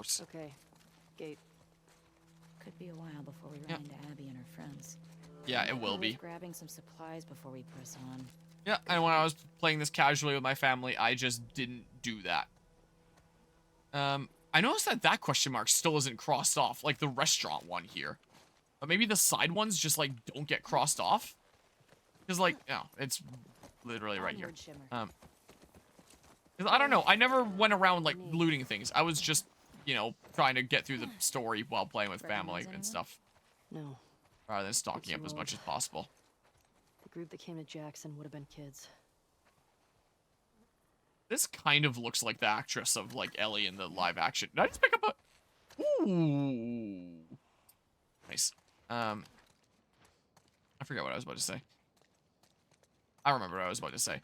course. Okay. Gate. Could be a while before we run into Abby and her friends. Yeah, it will be. Grabbing some supplies before we press on. Yeah, and when I was playing this casually with my family, I just didn't do that. I noticed that that question mark still isn't crossed off, like the restaurant one here. But maybe the side ones just, like, don't get crossed off? Because, like, no, it's literally right here. Because I don't know, I never went around, like, looting things. I was just, you know, trying to get through the story while playing with family and stuff. No. Rather than stalking up as much as possible. The group that came to Jackson would have been kids. This kind of looks like the actress of, like, Ellie in the live action. Did I just pick up a... Ooh. Nice. I forgot what I was about to say. I remember what I was about to say.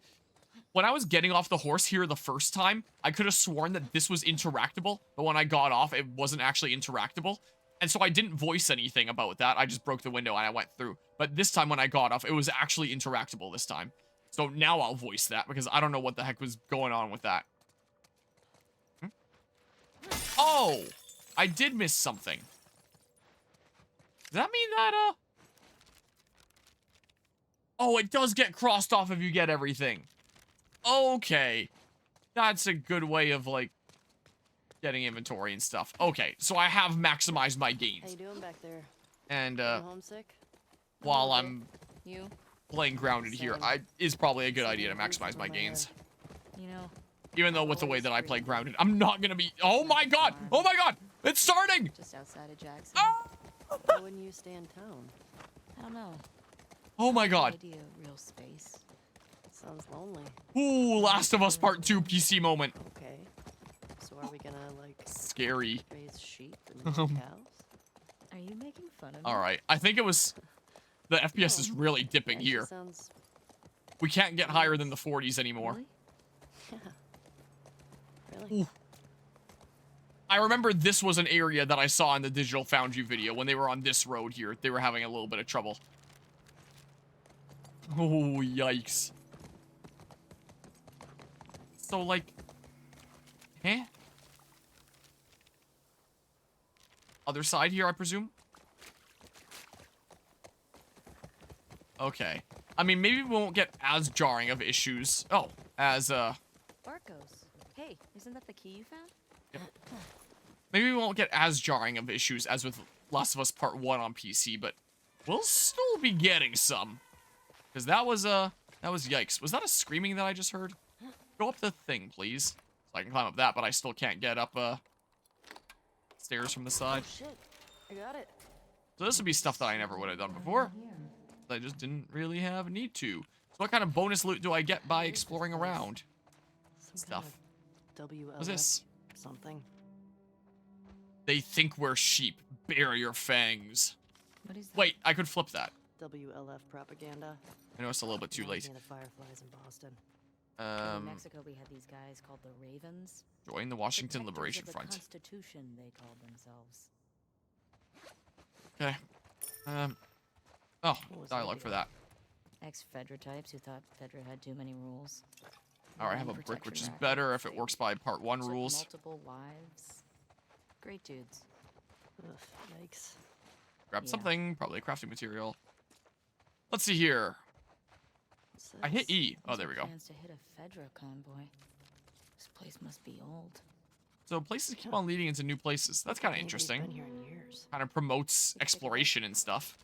When I was getting off the horse here the first time, I could have sworn that this was interactable, but when I got off, it wasn't actually interactable. And so I didn't voice anything about that. I just broke the window and I went through. But this time when I got off, it was actually interactable this time. So now I'll voice that because I don't know what the heck was going on with that. Oh! I did miss something. Does that mean that, Oh, it does get crossed off if you get everything. Okay. That's a good way of, like, getting inventory and stuff. Okay, so I have maximized my gains. How you doing back there? And, Homesick? while I'm You? playing grounded here, is probably a good idea to maximize my gains. You know, Even though with the way that I play grounded, I'm not gonna be... Oh my god! Oh my god! It's starting! just outside of Jackson. Ah! Why wouldn't you stay in town? I don't know. Oh my god. Idea of real space. Sounds lonely. Ooh, Last of Us Part 2 PC moment. Okay. So are we gonna, like, Scary. raise sheep and milk cows? Are you making fun of me? Alright, I think it was... The FPS is really dipping Actually here. sounds... We can't get higher than the 40s anymore. Really? Yeah. Really? Ooh. I remember this was an area that I saw in the Digital Foundry video when they were on this road here. They were having a little bit of trouble. Oh, yikes. So, like... Huh? Other side here, I presume? Okay. I mean, maybe we won't get as jarring of issues. Oh, as, Barcos. Hey, isn't that the key you found? Yep. Maybe we won't get as jarring of issues as with Last of Us Part 1 on PC, but we'll still be getting some. Because that was yikes. Was that a screaming that I just heard? Go up the thing, please. So I can climb up that, but I still can't get up, stairs from the side. Oh, shit. I got it. So this would be stuff that I never would have done before. I just didn't really have a need to. So what kind of bonus loot do I get by exploring around? Some Stuff. Kind of WLF What's this? something. They think we're sheep. Bare your fangs. What is that? Wait, I could flip that. WLF propaganda. I know it's a little bit too late. The Fireflies in Boston. In Mexico, we had these guys called the Ravens. Join the Washington Protectors Liberation of the Front. Constitution, they called themselves. Okay. Oh, What was dialogue that for that. Ex-Fedra types who thought Fedra had too many rules. Alright, I have a Land brick, which is Protection Act. better if it works by Part 1 Took rules. multiple wives. Great dudes. Ugh, yikes. Grab Yeah. something, probably a crafting material. Let's see here. What's I hit this? E. Oh, These there are we go. Plans to hit a Fedra convoy. This place must be old. So places keep on leading into new places. That's kind of Anybody's been interesting. here in years. Kind of promotes exploration and stuff.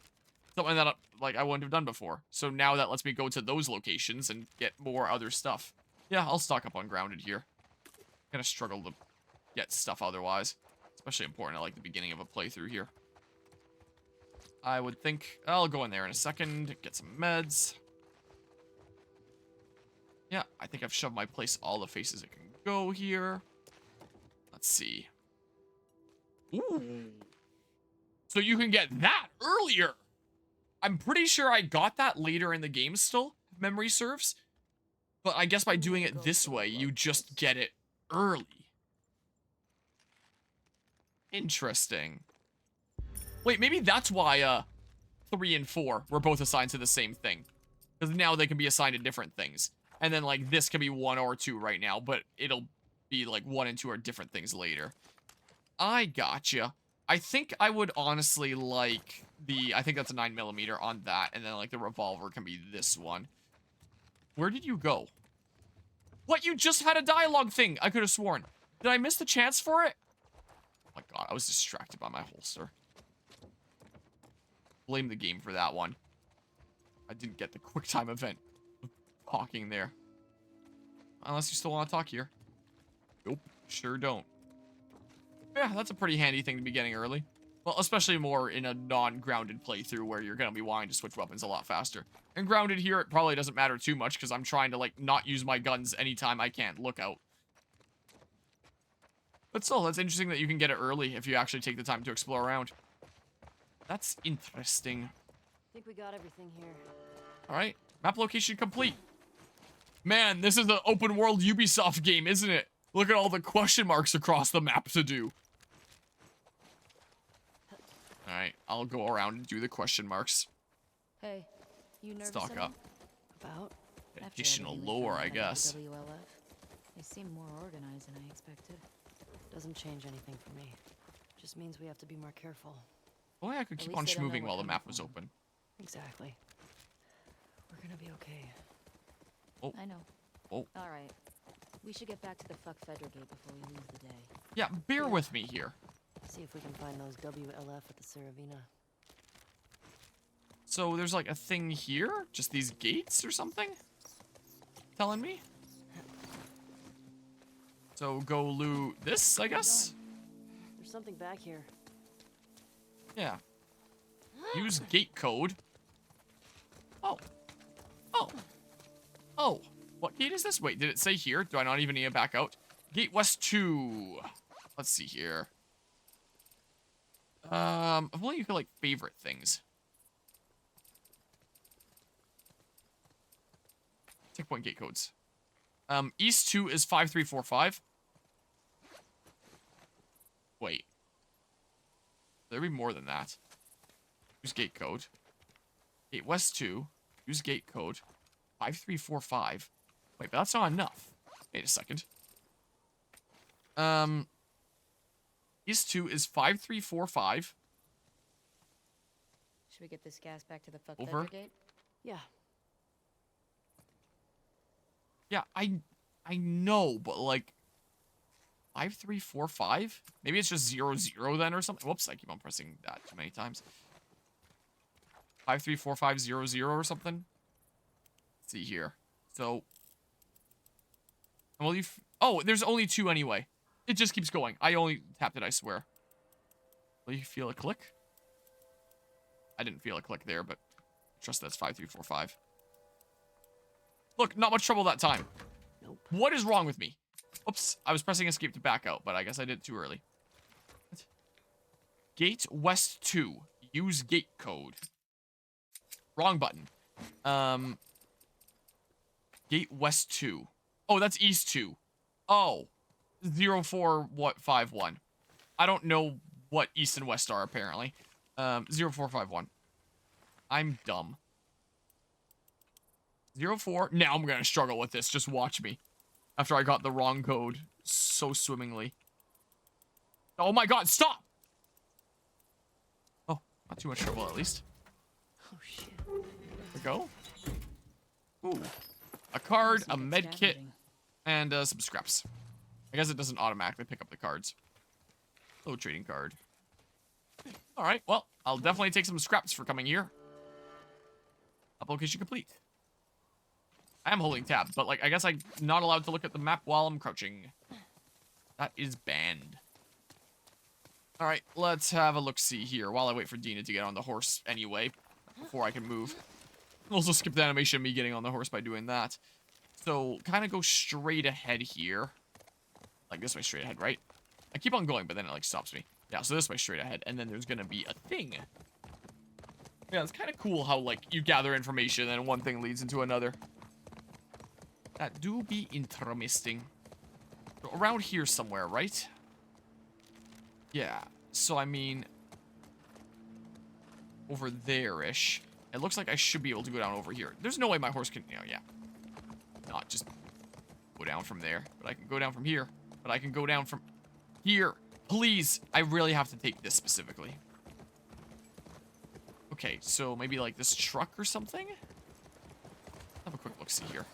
Something that, like, I wouldn't have done before. So now that lets me go to those locations and get more other stuff. Yeah, I'll stock up on grounded here. Gonna struggle to get stuff otherwise. Especially important at, like, the beginning of a playthrough here. I would think... I'll go in there in a second, get some meds. Yeah, I think I've shoved my place all the faces it can go here. Let's see. Ooh. So you can get that earlier. I'm pretty sure I got that later in the game still, if memory serves. But I guess by doing it this way, you just get it early. Interesting. Wait, maybe that's why 3 and 4 were both assigned to the same thing. Because now they can be assigned to different things. And then, like, this can be 1 or 2 right now, but it'll be, like, 1 and 2 are different things later. I gotcha. I think I would honestly like the, I think that's a 9mm on that, and then like the revolver can be this one. Where did you go? What? You just had a dialogue thing. I could have sworn. Did I miss the chance for it? Oh my god, I was distracted by my holster. Blame the game for that one. I didn't get the quick time event of talking there. Unless you still want to talk here. Nope, sure don't. Yeah, that's a pretty handy thing to be getting early. Well, especially more in a non-grounded playthrough where you're going to be wanting to switch weapons a lot faster. And grounded here, it probably doesn't matter too much because I'm trying to, like, not use my guns anytime I can. Look out. But still, that's interesting that you can get it early if you actually take the time to explore around. That's interesting. I think we got everything here. Alright, map location complete. Man, this is an open world Ubisoft game, isn't it? Look at all the question marks across the map to do. Alright, I'll go around and do the question marks. Hey, you nervous? Stock up. About? Additional lore, I guess. They seem more organized than I expected. Doesn't change anything for me. Just means we have to be more careful. Well, I could keep least on they don't know schmoving we're while the coming map was from. open. Exactly. We're gonna be okay. Oh. I know. Oh. All right. We should get back to the fuck Fedra gate before we lose the day. Yeah, bear with me here. See if we can find those WLF at the Saravina. So there's like a thing here? Just these gates or something? Telling me? So go loot this, I guess? There's something back here. Yeah. Use gate code. Oh. Oh. Oh. What gate is this? Wait, did it say here? Do I not even need to back out? Gate West 2. Let's see here. If only you could, like, favorite things. Checkpoint gate codes. East 2 is 5345. Wait. There'd be more than that. Use gate code. Gate West 2. Use gate code. 5345. Wait, but that's not enough. Wait a second. East 2 is 5345. Should we get this gas back to the fuck Over. Fedra gate? Yeah. Yeah, I know, but like 5345? Maybe it's just 00 then or something. Whoops, I keep on pressing that too many times. 534500 or something. Let's see here. So, well, oh, there's only 2 anyway. It just keeps going. I only tapped it, I swear. Will you feel a click? I didn't feel a click there, but trust that's 5345. Look, not much trouble that time. Nope. What is wrong with me? Oops, I was pressing escape to back out, but I guess I did it too early. What? Gate West 2. Use gate code. Wrong button. Gate West 2. Oh, that's East 2. Oh. 0451. I don't know what East and West are, apparently. 0451. I'm dumb. 04. Now I'm gonna struggle with this. Just watch me. After I got the wrong code so swimmingly. Oh my god, stop! Oh, not too much trouble at least. Oh shit. There we go. Ooh. A card, a med kit, and some scraps. I guess it doesn't automatically pick up the cards. Low trading card. Alright, well, I'll definitely take some scraps for coming here. Application complete. I am holding tab, but like I guess I'm not allowed to look at the map while I'm crouching. That is banned. Alright, let's have a look-see here while I wait for Dina to get on the horse anyway, before I can move. Also skip the animation of me getting on the horse by doing that. So, kind of go straight ahead here. Like this way straight ahead, right? I keep on going, but then it like stops me. Yeah, so this way straight ahead, and then there's gonna be a thing. Yeah, it's kind of cool how like you gather information and one thing leads into another. That do be interesting. So around here somewhere, right? Yeah, so I mean, over there-ish. It looks like I should be able to go down over here. There's no way my horse can, you know, yeah. Not just go down from there, but I can go down from here. But I can go down from here. Please, I really have to take this specifically. Okay, so maybe like this truck or something? Have a quick look, see here.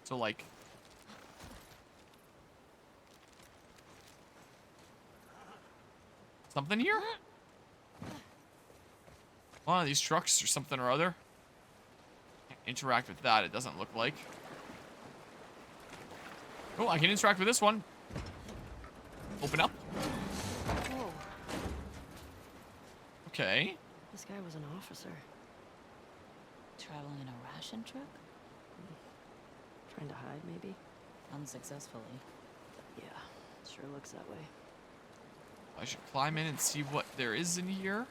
So like... something here? One of these trucks or something or other. Can't interact with that, it doesn't look like. Oh, I can interact with this one. Open up. Whoa, Okay. this guy was an officer. Traveling in a ration truck? Trying to hide, maybe? Unsuccessfully. Yeah, sure looks that way. I should climb in and see what there is in here.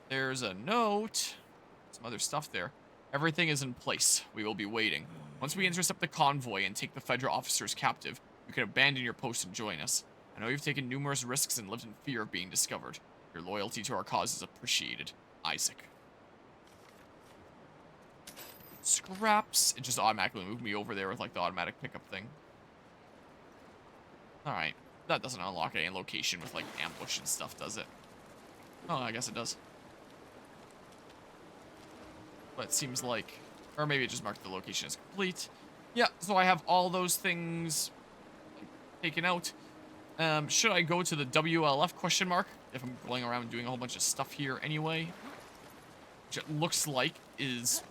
There's a note. Some other stuff there. Everything is in place. We will be waiting. Once we intercept the convoy and take the federal officers captive, you can abandon your post and join us. I know you've taken numerous risks and lived in fear of being discovered. Your loyalty to our cause is appreciated. Isaac. Scraps. It just automatically moved me over there with like the automatic pickup thing. Alright. That doesn't unlock any location with like ambush and stuff, does it? Oh, I guess it does. But it seems like... or maybe it just marked the location as complete. Yeah, so I have all those things taken out. Should I go to the WLF question mark? If I'm going around doing a whole bunch of stuff here anyway. Which it looks like is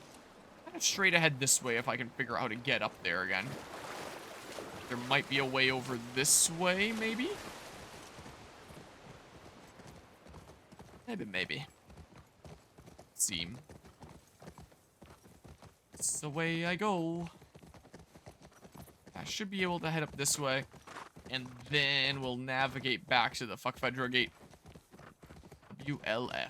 kind of straight ahead this way if I can figure out how to get up there again. There might be a way over this way, maybe? Maybe. Seem. It's the way I go. I should be able to head up this way. And then we'll navigate back to the fuck Fedra gate. WLF.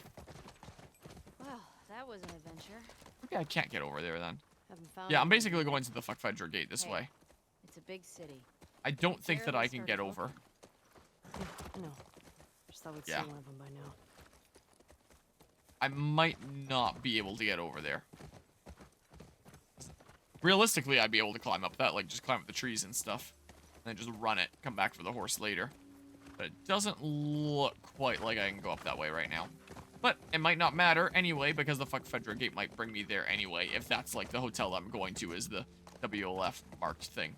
Well, that was an adventure. Okay, I can't get over there then. Haven't found Yeah, I'm anything. basically going to the fuck Fedra gate this Hey. way. It's a big city. I don't think that Barely I can started get over. Yeah, I know. Just thought we'd Yeah. see one of them by now. I might not be able to get over there. Realistically, I'd be able to climb up that, like, just climb up the trees and stuff. And then just run it, come back for the horse later. But it doesn't look quite like I can go up that way right now. But it might not matter anyway, because the fuck Fedra gate might bring me there anyway, if that's, like, the hotel I'm going to is the WLF marked thing.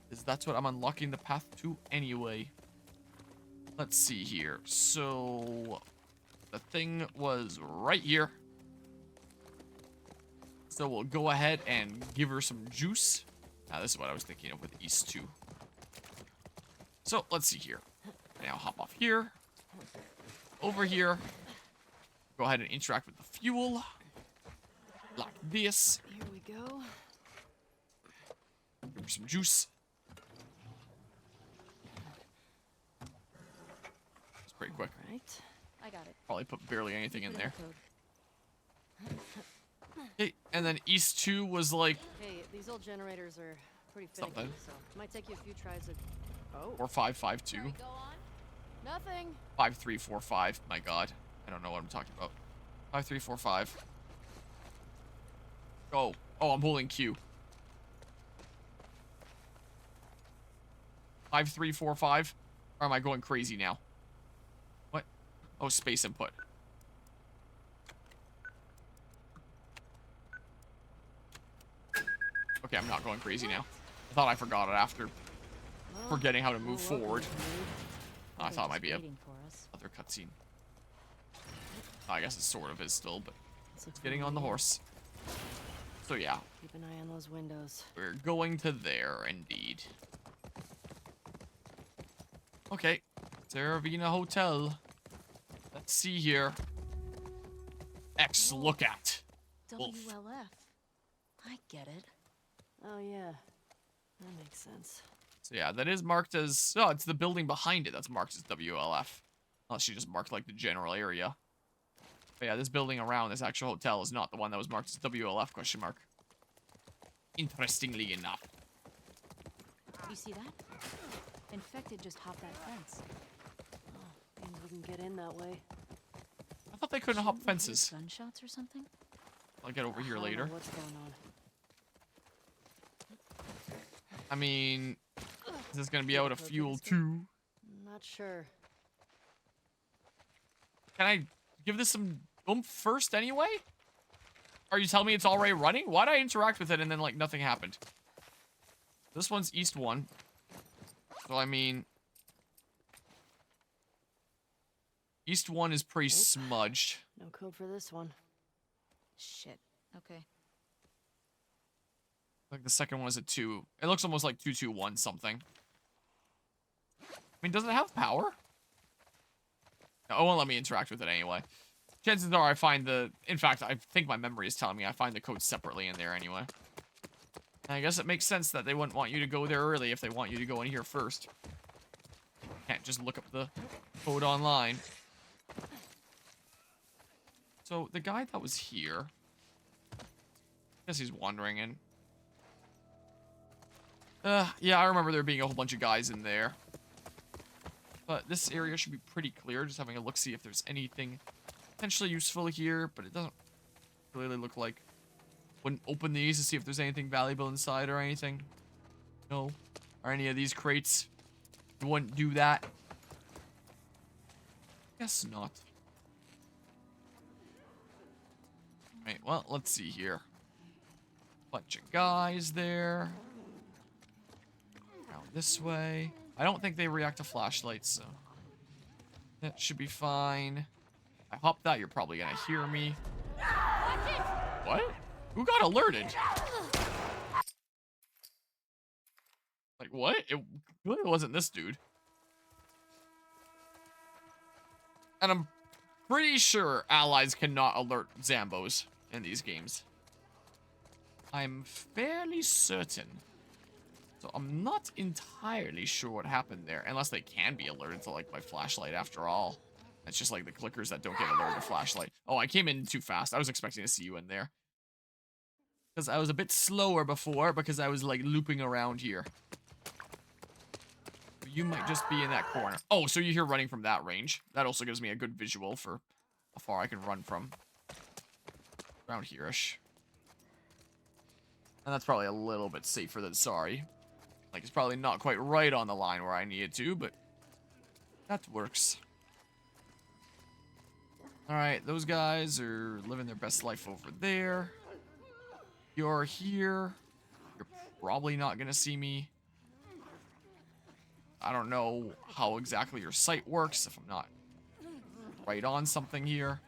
Because that's what I'm unlocking the path to anyway. Let's see here. So... the thing was right here. So we'll go ahead and give her some juice. Now this is what I was thinking of with East 2. So let's see here. Now hop off here. Over here. Go ahead and interact with the fuel. Like this. Here we go. Give her some juice. It's pretty quick. Right. I got it. Probably put barely anything in Put there. code. Okay, and then East 2 was like Hey, these old generators are pretty finicky, Something. so it might take you a few tries of... Oh. 4552. Sorry, go on. Nothing. 5345. My god. I don't know what I'm talking about. 5345. Oh. Oh, I'm holding Q. 5345. Or am I going crazy now? What? Oh, space input. Okay, I'm not going crazy now. I thought I forgot it after Well, forgetting how to move you're welcome, forward. dude. Oh, I thought it might be a Waiting for us. other cutscene. Oh, I guess it sort of is still, but This looks getting on the familiar. horse. So yeah, Keep an eye on those windows. we're going to there indeed. Okay, Saravina Hotel. Let's see here. X look at. Wolf. WLF. I get it. Oh, yeah. That makes sense. So yeah, that is marked as... oh, it's the building behind it that's marked as WLF. Unless you just marked, like, the general area. But yeah, this building around this actual hotel is not the one that was marked as WLF question mark. Interestingly enough. You see that? Infected just hopped that fence. Oh, means we can get in that way. I thought they couldn't hop Shouldn't we hear fences. Gunshots or something? I'll get over here I don't know later. what's going on. I mean... is this gonna be out of fuel too? Not sure. Can I give this some oomph first anyway? Are you telling me it's already running? Why'd I interact with it and then, like, nothing happened? This one's East 1. So, I mean... East 1 is pretty smudged. No code for this one. Shit. Okay. Like, the second one is a 2. It looks almost like 221 something. I mean, does it have power? No, it won't let me interact with it anyway. Chances are I find the... In fact, I think my memory is telling me I find the code separately in there anyway. And I guess it makes sense that they wouldn't want you to go there early if they want you to go in here first. Can't just look up the code online. So, the guy that was here... I guess he's wandering in. Yeah, I remember there being a whole bunch of guys in there. But this area should be pretty clear. Just having a look, see if there's anything potentially useful here. But it doesn't really look like... Wouldn't open these to see if there's anything valuable inside or anything. No. Or any of these crates. You wouldn't do that. Guess not. Right, well, let's see here. Bunch of guys there. Around this way. I don't think they react to flashlights, so... That should be fine. I hop that, you're probably gonna hear me. What? Who got alerted? Like, what? It really wasn't this dude. And I'm pretty sure allies cannot alert Zambos in these games. I'm fairly certain. So I'm not entirely sure what happened there. Unless they can be alerted to, like, my flashlight after all. It's just like the clickers that don't get alerted to flashlight. Oh, I came in too fast. I was expecting to see you in there. Because I was a bit slower before because I was, like, looping around here. You might just be in that corner. Oh, so you're here running from that range. That also gives me a good visual for how far I can run from. Around here-ish. And that's probably a little bit safer than sorry. Like, it's probably not quite right on the line where I need it to, but that works. Alright, those guys are living their best life over there. You're here. You're probably not gonna see me. I don't know how exactly your sight works if I'm not right on something here.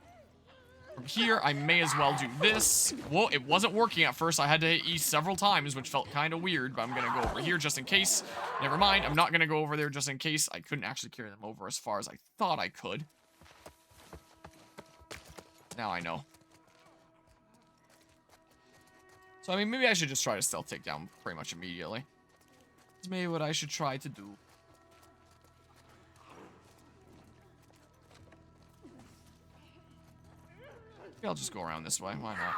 From here, I may as well do this. Whoa, it wasn't working at first. I had to hit E several times, which felt kind of weird, but I'm going to go over here just in case. Never mind, I'm not going to go over there just in case. I couldn't actually carry them over as far as I thought I could. Now I know. So, I mean, maybe I should just try to stealth take down pretty much immediately. That's maybe what I should try to do. Maybe I'll just go around this way. Why not?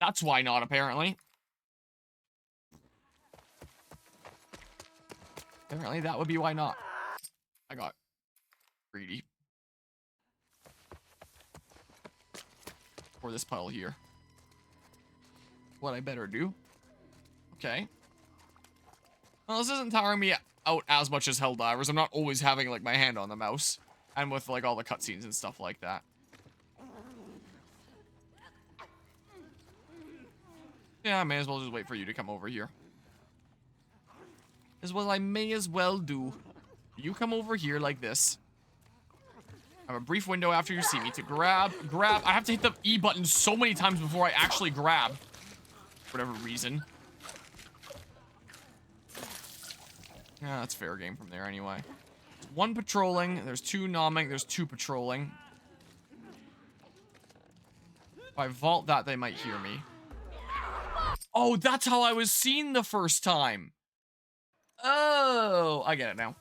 That's why not, apparently. Apparently, that would be why not. I got greedy. For this puddle here. What I better do. Okay. Well, this isn't tiring me out as much as Helldivers. I'm not always having, like, my hand on the mouse. And with, like, all the cutscenes and stuff like that. Yeah, I may as well just wait for you to come over here. Is what I may as well do. You come over here like this. I have a brief window after you see me to grab. I have to hit the E button so many times before I actually grab. For whatever reason. Yeah, that's fair game from there anyway. One patrolling, there's two nomming, there's two patrolling. If I vault that, they might hear me. Oh, that's how I was seen the first time. Oh, I get it now.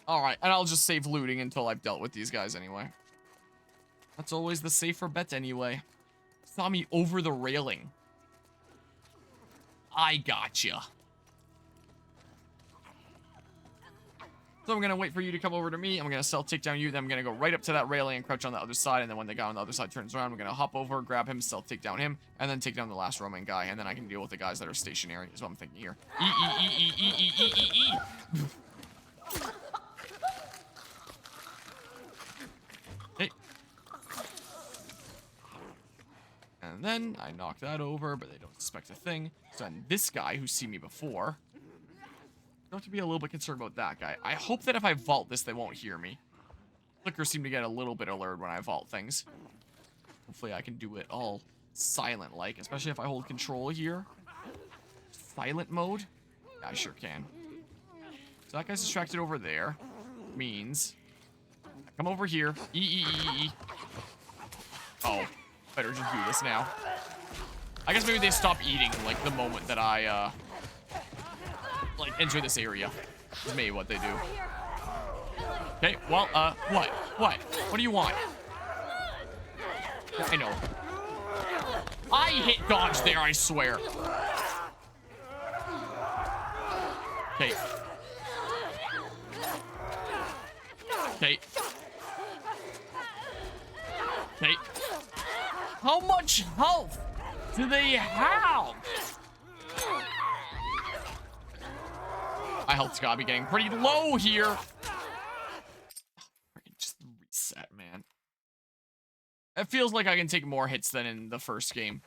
Alright, and I'll just save looting until I've dealt with these guys anyway. That's always the safer bet anyway. Saw me over the railing. I gotcha. So I'm going to wait for you to come over to me. I'm going to stealth take down you. Then I'm going to go right up to that railing and crouch on the other side. And then when the guy on the other side turns around, I'm going to hop over, grab him, stealth take down him, and then take down the last roaming guy. And then I can deal with the guys that are stationary, is what I'm thinking here. Hey. And then I knock that over, but they don't suspect a thing. So then this guy who's seen me before... I have to be a little bit concerned about that guy. I hope that if I vault this, they won't hear me. Clickers seem to get a little bit alert when I vault things. Hopefully I can do it all silent-like, especially if I hold control here. Silent mode? Yeah, I sure can. So that guy's distracted over there. Means... I come over here. Oh, better just do this now. I guess maybe they stop eating, like, the moment that I, like, enter this area. Is maybe what they do. Okay, well, what? What do you want? I know. I hit dodge there, I swear. Okay. Okay. Okay. How much health do they have? My health's gotta be getting pretty low here. Just reset, man. It feels like I can take more hits than in the first game.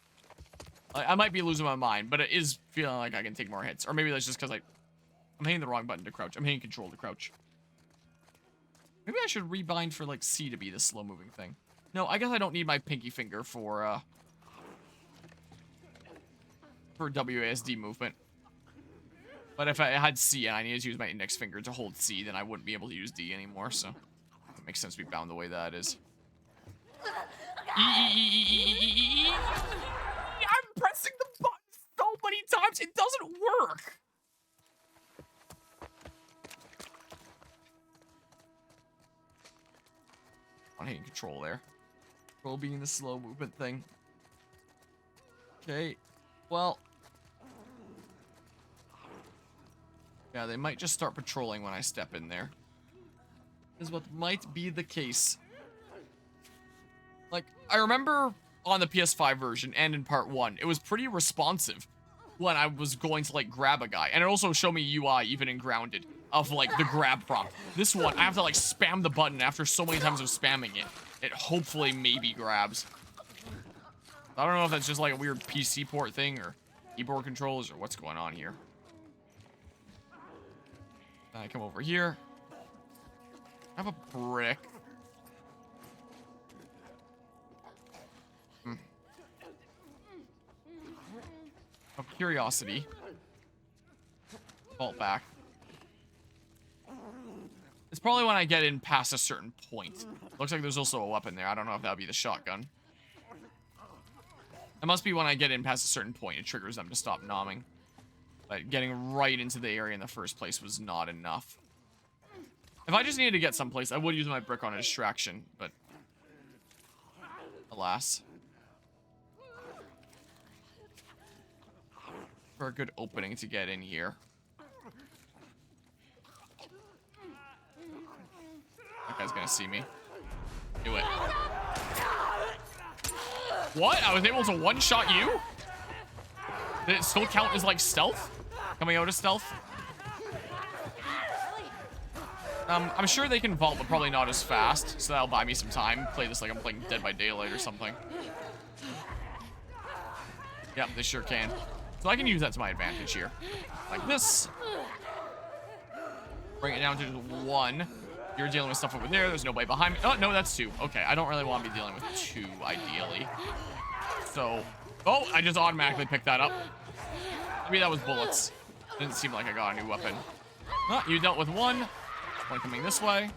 I might be losing my mind, but it is feeling like I can take more hits. Or maybe that's just because I'm hitting the wrong button to crouch. I'm hitting control to crouch. Maybe I should rebind for, like, C to be the slow-moving thing. No, I guess I don't need my pinky finger for WASD movement. But if I had C and I needed to use my index finger to hold C, then I wouldn't be able to use D anymore, so... It makes sense to be bound the way that is. I'm pressing the button so many times, it doesn't work! I'm hitting control there. Control being the slow movement thing. Okay, well... Yeah, they might just start patrolling when I step in there. Is what might be the case. Like, I remember on the PS5 version and in part 1, it was pretty responsive when I was going to, like, grab a guy. And it also showed me UI, even in Grounded, of, like, the grab prompt. This one, I have to, like, spam the button after so many times of spamming it. It hopefully maybe grabs. I don't know if that's just, like, a weird PC port thing or keyboard controls or what's going on here. Then I come over here. I have a brick. Of curiosity. Vault back. It's probably when I get in past a certain point. Looks like there's also a weapon there. I don't know if that would be the shotgun. It must be when I get in past a certain point. It triggers them to stop nomming. But getting right into the area in the first place was not enough. If I just needed to get someplace, I would use my brick on a distraction, but... Alas. For a good opening to get in here. That guy's gonna see me. Do it. What? I was able to one-shot you? Did it still count as, like, stealth? Coming out of stealth? I'm sure they can vault, but probably not as fast, so that'll buy me some time. Play this like I'm playing Dead by Daylight or something. Yep, they sure can. So I can use that to my advantage here. Like this. Bring it down to just 1. You're dealing with stuff over there. There's nobody behind me. Oh, no, that's 2. Okay, I don't really want to be dealing with 2, ideally. So... Oh, I just automatically picked that up. Maybe that was bullets. Didn't seem like I got a new weapon. Oh, you dealt with 1. One coming this way.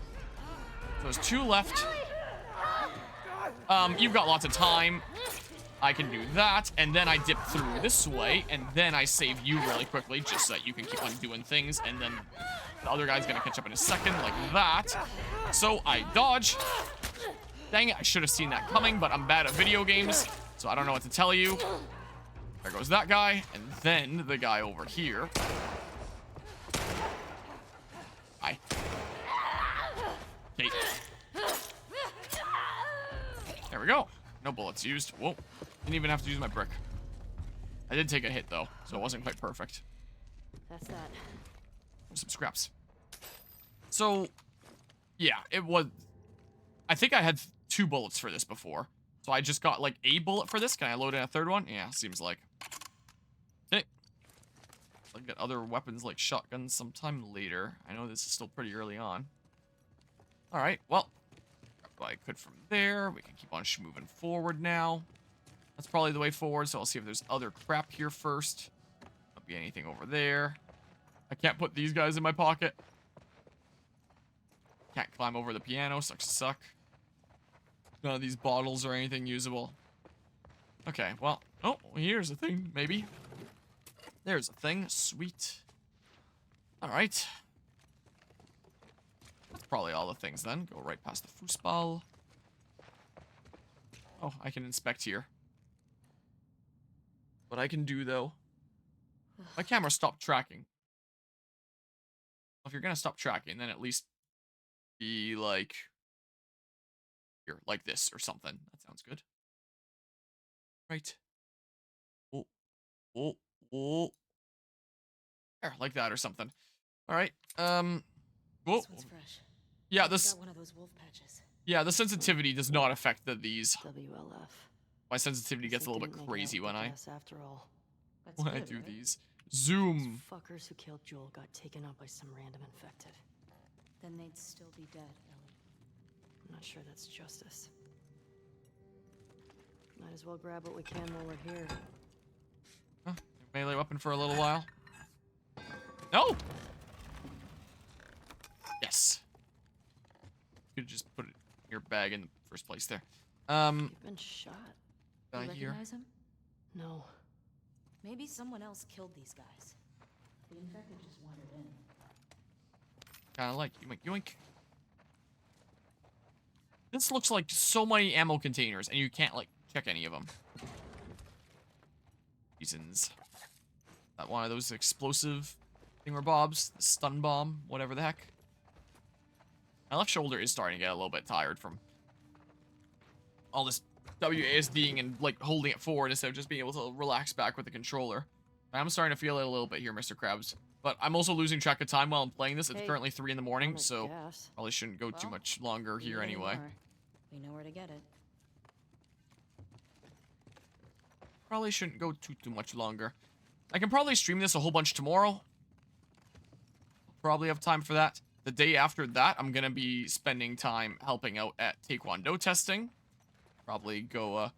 So there's 2 left. You've got lots of time. I can do that, and then I dip through this way, and then I save you really quickly, just so that you can keep on doing things, and then the other guy's gonna catch up in a second, like that. So I dodge. Dang it, I should have seen that coming, but I'm bad at video games, so I don't know what to tell you. There goes that guy, and then the guy over here. Hi. we go. No bullets used. Whoa. Didn't even have to use my brick. I did take a hit, though, so it wasn't quite perfect. That's that. Some scraps. So, yeah, it was... I think I had 2 bullets for this before. So I just got, like, a bullet for this. Can I load in a 3rd one? Yeah, seems like. Okay. I'll get other weapons like shotguns sometime later. I know this is still pretty early on. Alright, well. Grab what I could from there. We can keep on moving forward now. That's probably the way forward, so I'll see if there's other crap here first. Won't be anything over there. I can't put these guys in my pocket. Can't climb over the piano. Sucks to suck. None of these bottles or anything usable. Okay, well. Oh, here's a thing, maybe. There's a thing. Sweet. Alright. That's probably all the things then. Go right past the foosball. Oh, I can inspect here. What I can do, though... My camera stopped tracking. If you're gonna stop tracking, then at least be like... Here, like this or something. That sounds good. Right. Oh. Oh. Oh. There, like that or something. Alright, whoa. This one's fresh. Yeah, It's this... got one of those wolf patches. Yeah, the sensitivity does not affect these. WLF. My sensitivity gets a little bit crazy when I After all. That's good, do right? these. Zoom. Those fuckers who killed Joel got taken out by some random infected. Then they'd still be dead, Ellie. I'm not sure that's justice. Might as well grab what we can while we're here. Huh, melee weapon for a little while. No! Yes. You could just put it in your bag in the first place there. You've been shot. You Here. recognize him? No. Maybe someone else killed these guys. The infected just wandered in. Kinda like yoink yoink. This looks like so many ammo containers, and you can't, like, check any of them. Reasons. Not one of those explosive thingamabobs, the stun bomb, whatever the heck. My left shoulder is starting to get a little bit tired from all this WASDing and, like, holding it forward instead of just being able to relax back with the controller. I'm starting to feel it a little bit here, Mr. Krabs. But I'm also losing track of time while I'm playing this. It's Hey, currently 3 in the morning, I'm a so gas. probably shouldn't go too Well, much longer We here need anyway. more. We know where to get it. Probably shouldn't go too much longer. I can probably stream this a whole bunch tomorrow. Probably have time for that. The day after that, I'm gonna be spending time helping out at Taekwondo testing. Probably go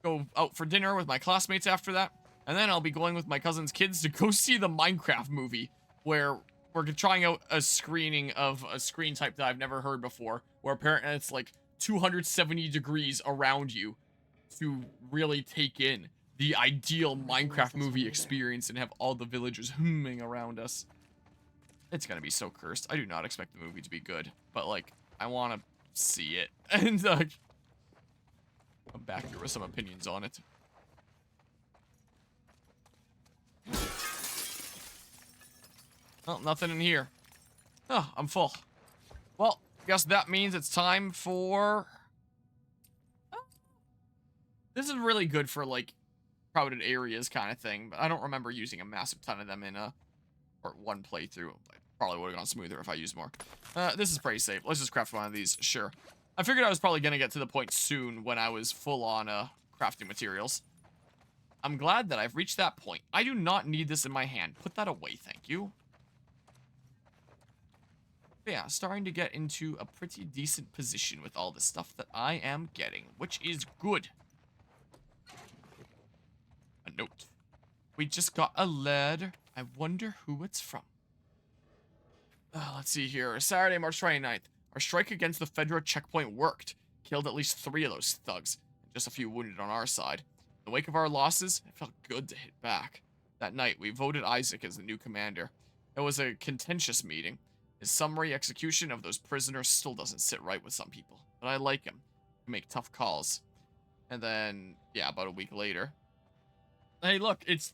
go out for dinner with my classmates after that. And then I'll be going with my cousin's kids to go see the Minecraft movie, where we're trying out a screening of a screen type that I've never heard before, where apparently it's like 270 degrees around you to really take in the ideal Minecraft movie experience and have all the villagers humming around us. It's gonna be so cursed. I do not expect the movie to be good, but, like, I want to see it and, like, come back here with some opinions on it. Oh, nothing in here. Oh, I'm full. Well, guess that means it's time for... This is really good for, like, crowded areas kind of thing, but I don't remember using a massive ton of them in a part 1 playthrough. I probably would have gone smoother if I used more. This is pretty safe. Let's just craft one of these. Sure. I figured I was probably going to get to the point soon when I was full on crafting materials. I'm glad that I've reached that point. I do not need this in my hand. Put that away, thank you. But yeah, starting to get into a pretty decent position with all the stuff that I am getting, which is good. A note. We just got a letter. I wonder who it's from. Let's see here. Saturday, March 29th. Our strike against the Fedra checkpoint worked. Killed at least 3 of those thugs. And just a few wounded on our side. In the wake of our losses, it felt good to hit back. That night, we voted Isaac as the new commander. It was a contentious meeting. His summary execution of those prisoners still doesn't sit right with some people. But I like him. He make tough calls. And then, yeah, about a week later. Hey, look, it's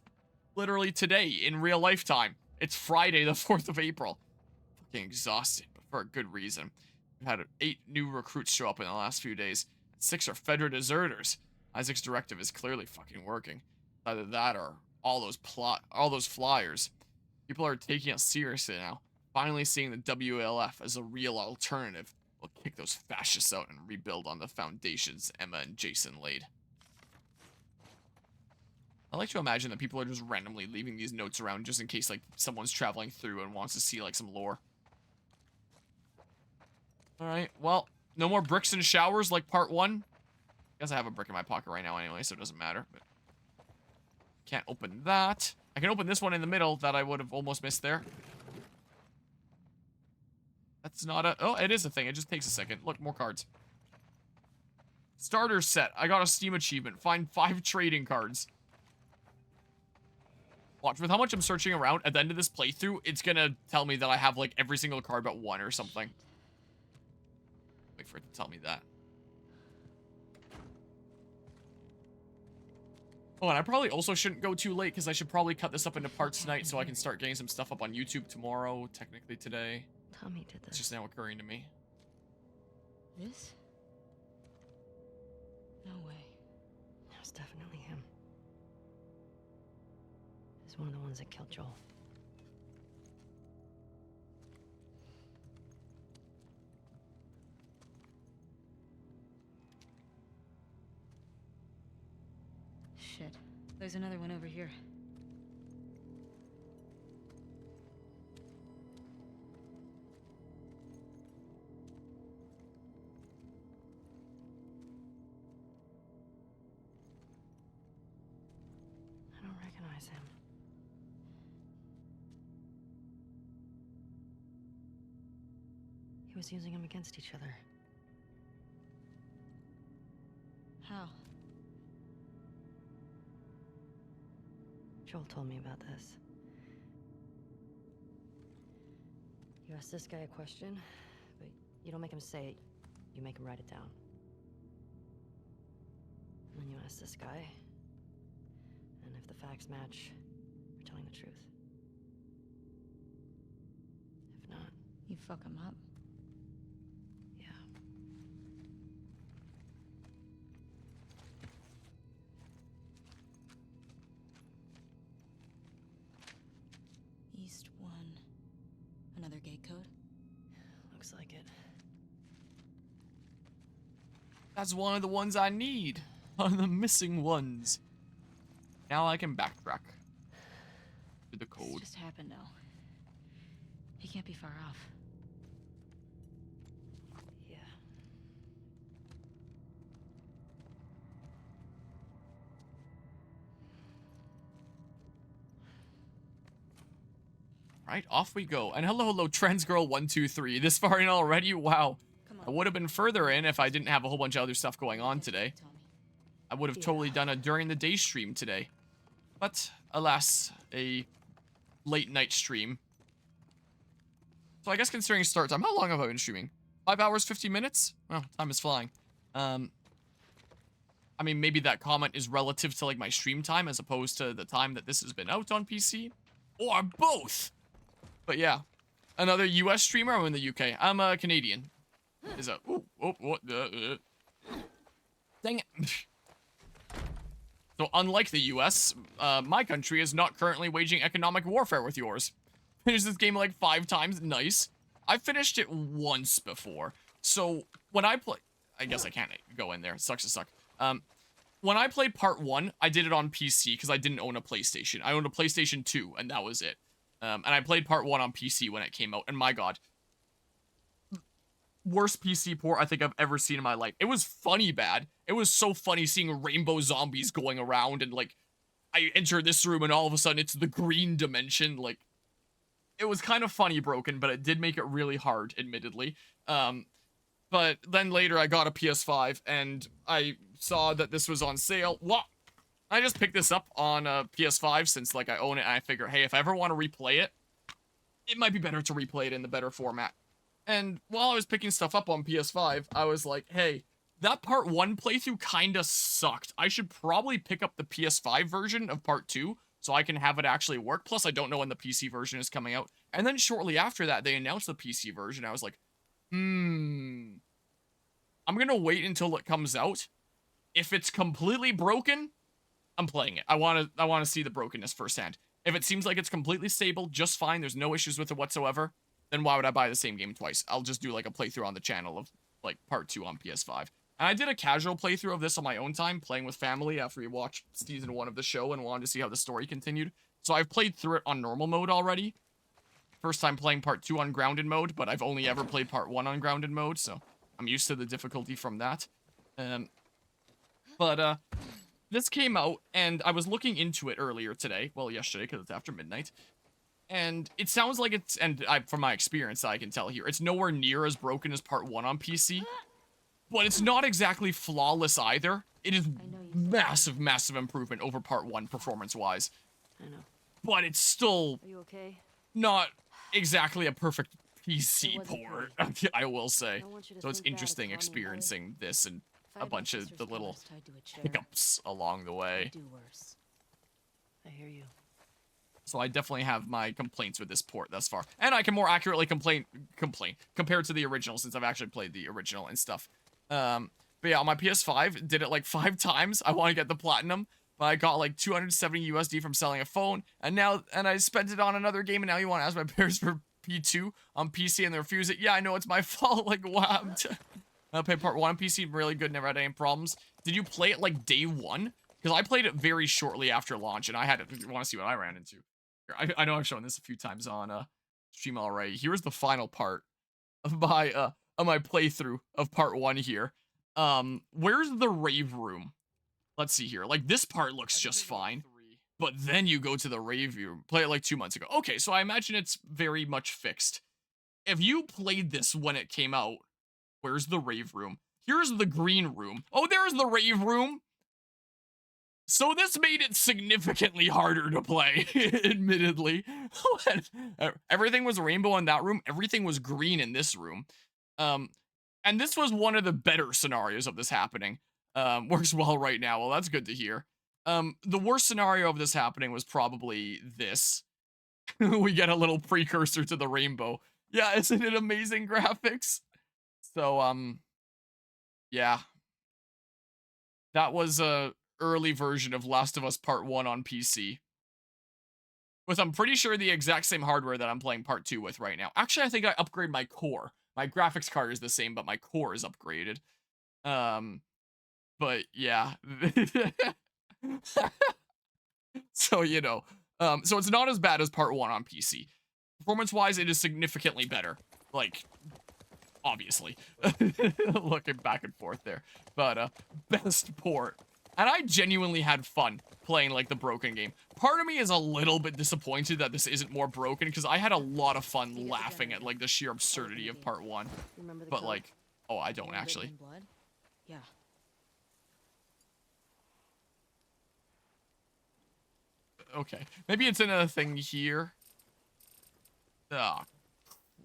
literally today in real lifetime. It's Friday, the 4th of April. Fucking exhausted, but for a good reason. We've had 8 new recruits show up in the last few days, 6 are Fedra deserters. Isaac's directive is clearly fucking working. Either that or all those flyers. People are taking it seriously now. Finally seeing the WLF as a real alternative. We'll kick those fascists out and rebuild on the foundations Emma and Jason laid. I like to imagine that people are just randomly leaving these notes around just in case, like, someone's traveling through and wants to see, like, some lore. Alright, well, no more bricks and showers like part 1. I guess I have a brick in my pocket right now anyway, so it doesn't matter. But can't open that. I can open this one in the middle that I would have almost missed there. That's not a... Oh, it is a thing. It just takes a second. Look, more cards. Starter set. I got a Steam achievement. Find 5 trading cards. Watch, with how much I'm searching around, at the end of this playthrough, it's gonna tell me that I have, like, every single card but 1 or something. Wait for it to tell me that. Oh, and I probably also shouldn't go too late, because I should probably cut this up into parts tonight so I can start getting some stuff up on YouTube tomorrow, technically today. Tommy did this. It's just now occurring to me. This? No way. That was definitely him. He's one of the ones that killed Joel. Shit. There's another one over here. I don't recognize him. He was using them against each other. How? Joel told me about this. You ask this guy a question, but you don't make him say it, you make him write it down. And then you ask this guy, and if the facts match, you're telling the truth. If not, You fuck him up? yeah. East 1. Another gate code? Looks like it. That's one of the ones I need. One of the missing ones. Now I can backtrack to the This code. just happened now. He can't be far off. Yeah. Right, off we go. And hello, Transgirl123. This far in already? Wow. Come I would have been further in if I didn't have a whole bunch of other stuff going on today. Tommy. I would have totally done a during the day stream today. But, alas, a late night stream. So I guess considering start time, how long have I been streaming? 5 hours, 50 minutes? Oh, time is flying. I mean, maybe that comment is relative to, like, my stream time as opposed to the time that this has been out on PC. Or both! But yeah. Another US streamer? I'm in the UK. I'm a Canadian. Is a... Ooh, oh, what? Dang it. So, unlike the US, my country is not currently waging economic warfare with yours. Finished this game like 5 times. Nice. I finished it once before. So, when I play... I guess I can't go in there. It sucks to suck. When I played part 1, I did it on PC because I didn't own a PlayStation. I owned a PlayStation 2, and that was it. And I played part 1 on PC when it came out, and my god. Worst PC port I think I've ever seen in my life. It was funny bad. It was so funny seeing rainbow zombies going around, and, like, I enter this room, and all of a sudden it's the green dimension, like... It was kind of funny broken, but it did make it really hard, admittedly. But then later I got a PS5 and I saw that this was on sale. What? I just picked this up on a PS5 since, like, I own it, and I figure, hey, if I ever want to replay it, it might be better to replay it in the better format. And while I was picking stuff up on PS5, I was like, hey, that part 1 playthrough kinda sucked. I should probably pick up the PS5 version of part 2 so I can have it actually work. Plus, I don't know when the PC version is coming out. And then shortly after that, they announced the PC version. I was like, I'm gonna wait until it comes out. If it's completely broken, I'm playing it. I wanna see the brokenness firsthand. If it seems like it's completely stable, just fine, there's no issues with it whatsoever, then why would I buy the same game twice? I'll just do like a playthrough on the channel of like part 2 on PS5. And I did a casual playthrough of this on my own time, playing with family after we watched season 1 of the show and wanted to see how the story continued. So I've played through it on normal mode already. First time playing part 2 on grounded mode, but I've only ever played part 1 on grounded mode, so I'm used to the difficulty from that. This came out, and I was looking into it earlier today. Well, yesterday, because it's after midnight. And it sounds like it's, from my experience, I can tell here, it's nowhere near as broken as part 1 on PC. But it's not exactly flawless either. It is massive, massive improvement over part 1 performance-wise. I know. But it's still Are you okay? not exactly a perfect PC port, I will say. So it's interesting experiencing this and a bunch of the little hiccups along the way. I hear you. So I definitely have my complaints with this port thus far. And I can more accurately complain compared to the original, since I've actually played the original and stuff. But yeah, on my PS5, did it like 5 times. I want to get the platinum, but I got like 270 USD from selling a phone, and I spent it on another game, and now you want to ask my parents for P2 on PC and they refuse it. Yeah, I know it's my fault. Like, wow. I played part 1 on PC, really good, never had any problems. Did you play it like day 1? Because I played it very shortly after launch, and I had to want to see what I ran into. I know I've shown this a few times on stream already. Here's the final part of my playthrough of part 1 here. Where's the rave room? Let's see here. Like, this part looks just fine, but then you go to the rave room. Play it like 2 months ago. Okay, so I imagine it's very much fixed. If you played this when it came out, where's the rave room? Here's the green room. Oh, there's the rave room. So this made it significantly harder to play, admittedly. Everything was rainbow in that room. Everything was green in this room. And this was one of the better scenarios of this happening. Works well right now. Well, that's good to hear. The worst scenario of this happening was probably this. We get a little precursor to the rainbow. Yeah, isn't it amazing graphics? So, yeah. That was a early version of Last of Us Part 1 on PC. With, I'm pretty sure, the exact same hardware that I'm playing Part 2 with right now. Actually, I think I upgrade my core. My graphics card is the same, but my core is upgraded. But yeah. So, you know. So it's not as bad as Part 1 on PC. Performance-wise, it is significantly better. Like, obviously. Looking back and forth there. But, best port. And I genuinely had fun playing, like, the broken game. Part of me is a little bit disappointed that this isn't more broken, because I had a lot of fun laughing at, like, the sheer absurdity of Part 1. But, like, oh, I don't, actually. Yeah. Okay. Maybe it's another thing here. Oh,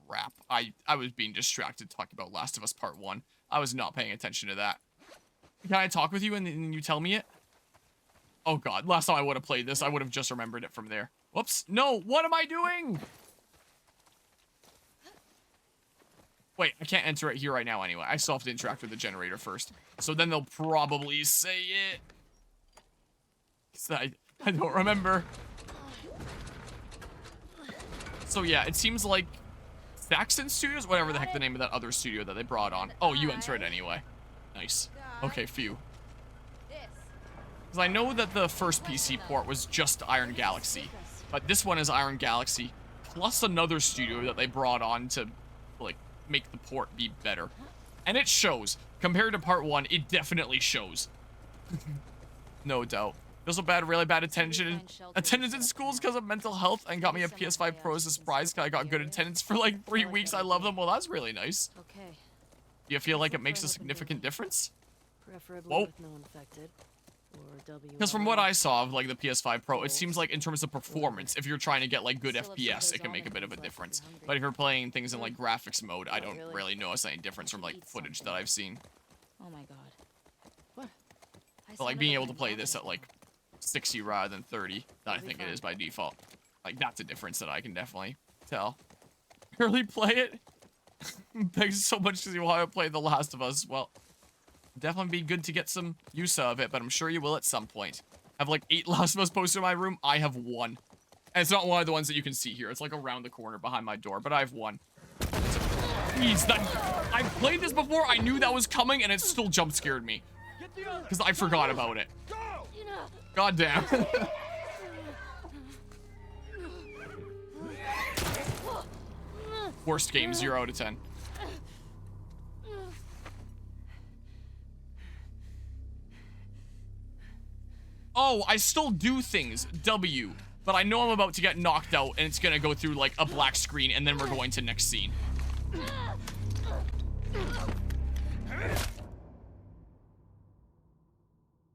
crap. I was being distracted talking about Last of Us Part 1. I was not paying attention to that. Can I talk with you and then you tell me it? Oh god, last time I would have played this, I would have just remembered it from there. Whoops. No, what am I doing? Wait, I can't enter it here right now anyway. I still have to interact with the generator first. So then they'll probably say it. I don't remember. So yeah, it seems like Saxon Studios, whatever the heck the name of that other studio that they brought on. Oh, you enter it anyway. Nice. Okay, phew. Because I know that the first PC port was just Iron Galaxy, but this one is Iron Galaxy plus another studio that they brought on to, like, make the port be better. And it shows. Compared to Part 1, it definitely shows. No doubt. Also bad, really bad attendance in schools because of mental health, and got me a PS5 Pro as a surprise because I got good attendance for like 3 weeks. I love them. Well, that's really nice. Okay. Do you feel like it makes a significant difference? Preferably with no one affected. Because from what I saw of like the PS5 Pro, it seems like in terms of performance, if you're trying to get like good FPS, it can make a bit of a difference. But if you're playing things in like graphics mode, I don't really notice any difference from like footage that I've seen. Oh my god. What? But like being able to play this at like 60 rather than 30, that I think it is by default. Like that's a difference that I can definitely tell. Really play it? Begs so much because you want to play The Last of Us. Well, Definitely be good to get some use of it, but I'm sure you will at some point. I have like 8 Last of Us posters in my room. I have 1. And it's not one of the ones that you can see here. It's like around the corner behind my door, but I have 1. Jeez, I've played this before. I knew that was coming, and it still jump scared me. Because I forgot about it. God damn. Worst game, 0 out of 10. Oh, I still do things. W. But I know I'm about to get knocked out, and it's gonna go through, like, a black screen, and then we're going to next scene.